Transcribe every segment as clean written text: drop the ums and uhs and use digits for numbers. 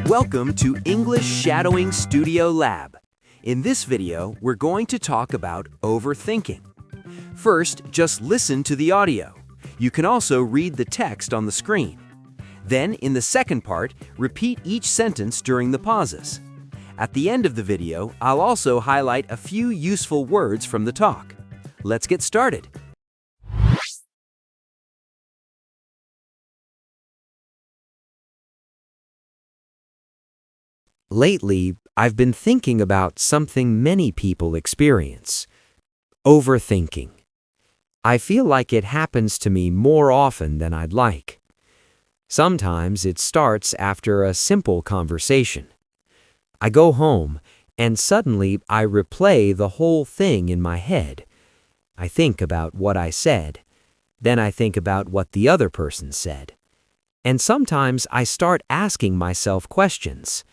Welcome to English Shadowing Studio Lab. In this video, we're going to talk about overthinking. First, just listen to the audio. You can also read the text on the screen. Then, in the second part, repeat each sentence during the pauses. At the end of the video, I'll also highlight a few useful words from the talk. Let's get started. Lately, I've been thinking about something many people experience: overthinking. I feel like it happens to me more often than I'd like. Sometimes it starts after a simple conversation. I go home, and suddenly I replay the whole thing in my head. I think about what I said. Then I think about what the other person said. And sometimes I start asking myself questions.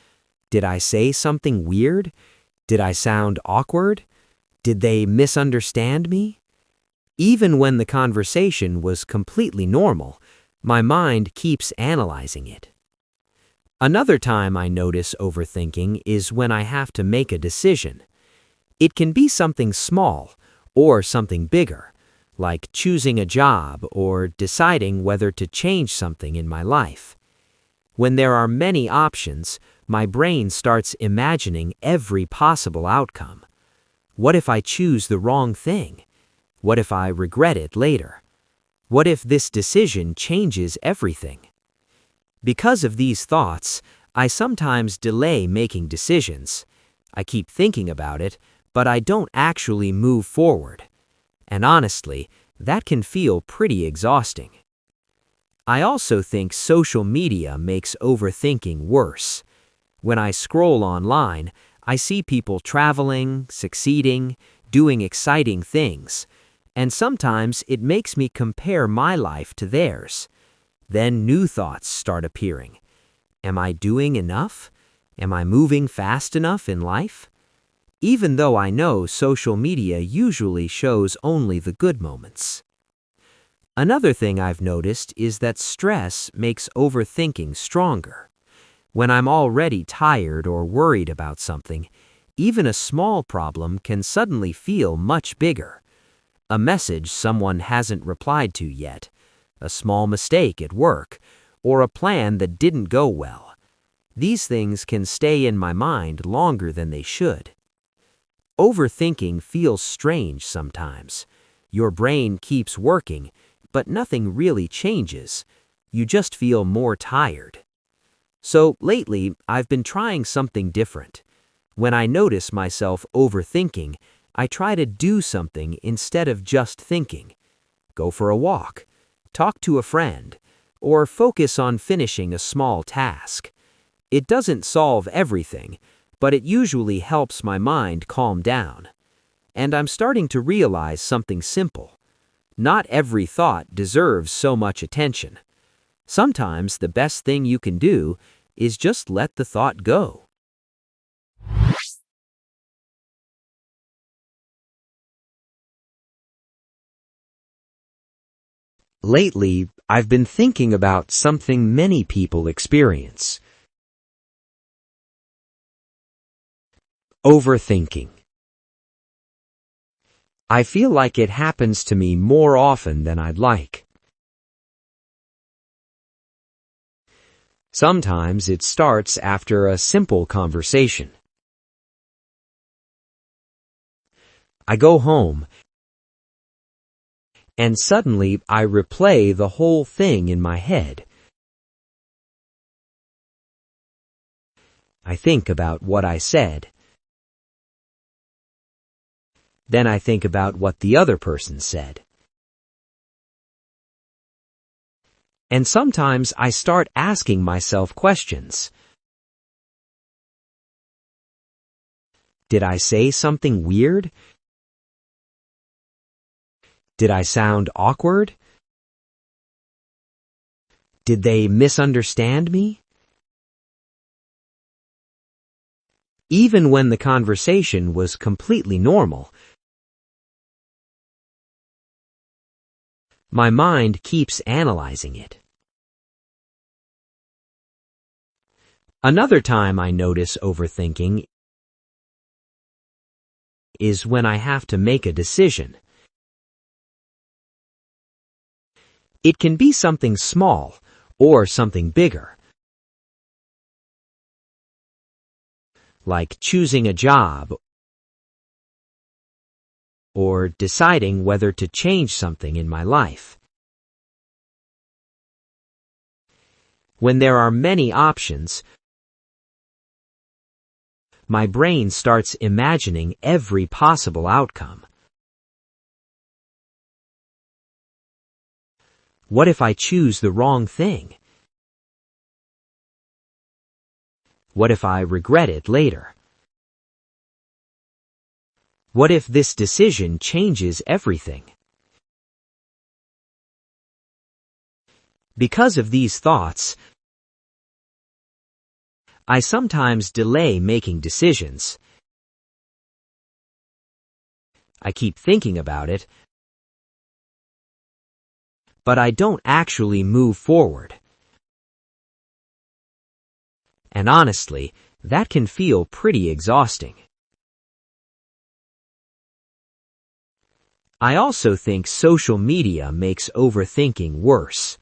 Did I say something weird? Did I sound awkward? Did they misunderstand me? Even when the conversation was completely normal, my mind keeps analyzing it. Another time I notice overthinking is when I have to make a decision. It can be something small or something bigger, like choosing a job or deciding whether to change something in my life. When there are many options, my brain starts imagining every possible outcome. What if I choose the wrong thing? What if I regret it later? What if this decision changes everything? Because of these thoughts, I sometimes delay making decisions. I keep thinking about it, but I don't actually move forward. And honestly, that can feel pretty exhausting. I also think social media makes overthinking worse. When I scroll online, I see people traveling, succeeding, doing exciting things, and sometimes it makes me compare my life to theirs. Then new thoughts start appearing. Am I doing enough? Am I moving fast enough in life? Even though I know social media usually shows only the good moments. Another thing I've noticed is that stress makes overthinking stronger. When I'm already tired or worried about something, even a small problem can suddenly feel much bigger. A message someone hasn't replied to yet, a small mistake at work, or a plan that didn't go well. These things can stay in my mind longer than they should. Overthinking feels strange sometimes. Your brain keeps working, but nothing really changes. You just feel more tired. So lately, I've been trying something different. When I notice myself overthinking, I try to do something instead of just thinking. Go for a walk, talk to a friend, or focus on finishing a small task. It doesn't solve everything, but it usually helps my mind calm down. And I'm starting to realize something simple. Not every thought deserves so much attention. Sometimes the best thing you can do is just let the thought go. Lately, I've been thinking about something many people experience: overthinking. I feel like it happens to me more often than I'd like. Sometimes it starts after a simple conversation. I go home, and suddenly I replay the whole thing in my head. I think about what I said. Then I think about what the other person said. And sometimes I start asking myself questions. Did I say something weird? Did I sound awkward? Did they misunderstand me? Even when the conversation was completely normal, My mind keeps analyzing it. Another time I notice overthinking is when I have to make a decision. It can be something small or something bigger, like choosing a job or deciding whether to change something in my life. When there are many options, my brain starts imagining every possible outcome. What if I choose the wrong thing? What if I regret it later? What if this decision changes everything? Because of these thoughts, I sometimes delay making decisions. I keep thinking about it, but I don't actually move forward. And honestly, that can feel pretty exhausting. I also think social media makes overthinking worse.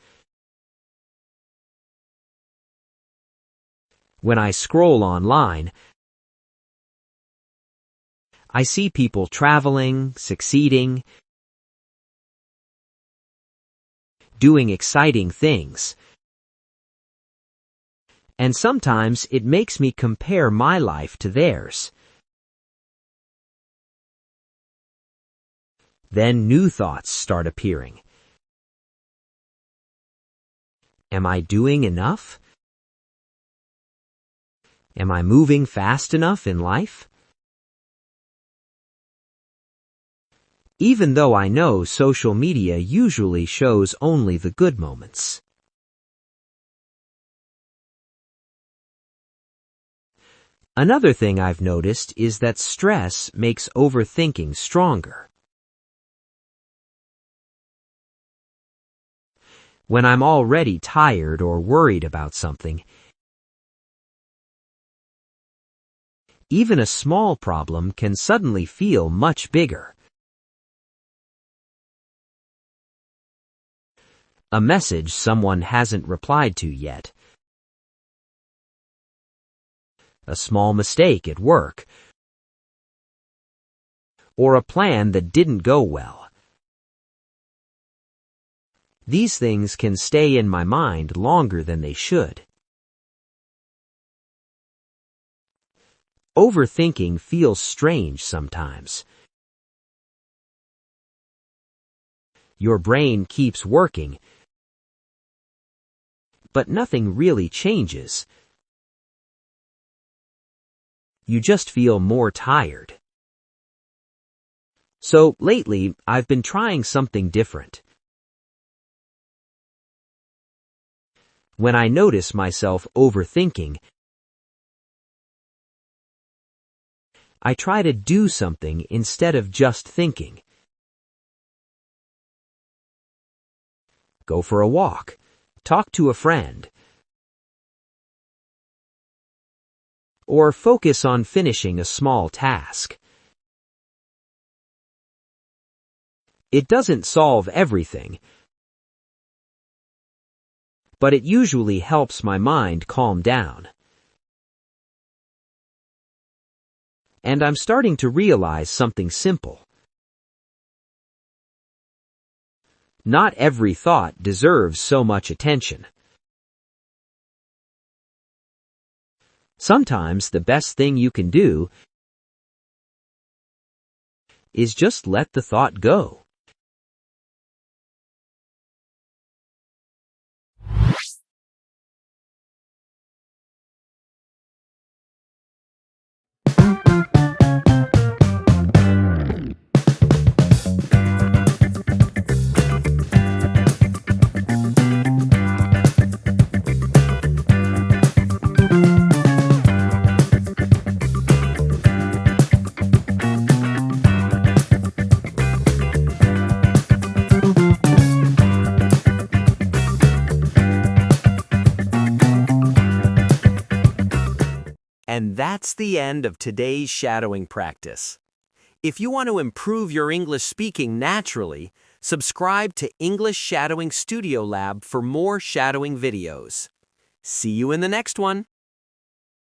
When I scroll online, I see people traveling, succeeding, doing exciting things. And sometimes it makes me compare my life to theirs. Then new thoughts start appearing. Am I doing enough? Am I moving fast enough in life? Even though I know social media usually shows only the good moments. Another thing I've noticed is that stress makes overthinking stronger. When I'm already tired or worried about something, even a small problem can suddenly feel much bigger. A message someone hasn't replied to yet. A small mistake at work. Or a plan that didn't go well. These things can stay in my mind longer than they should. Overthinking feels strange sometimes. Your brain keeps working, but nothing really changes. You just feel more tired. So lately, I've been trying something different. When I notice myself overthinking, I try to do something instead of just thinking. Go for a walk. Talk to a friend. Or focus on finishing a small task. It doesn't solve everything, but it usually helps my mind calm down. And I'm starting to realize something simple. Not every thought deserves so much attention. Sometimes the best thing you can do is just let the thought go. And that's the end of today's shadowing practice. If you want to improve your English speaking naturally, subscribe to English Shadowing Studio Lab for more shadowing videos. See you in the next one.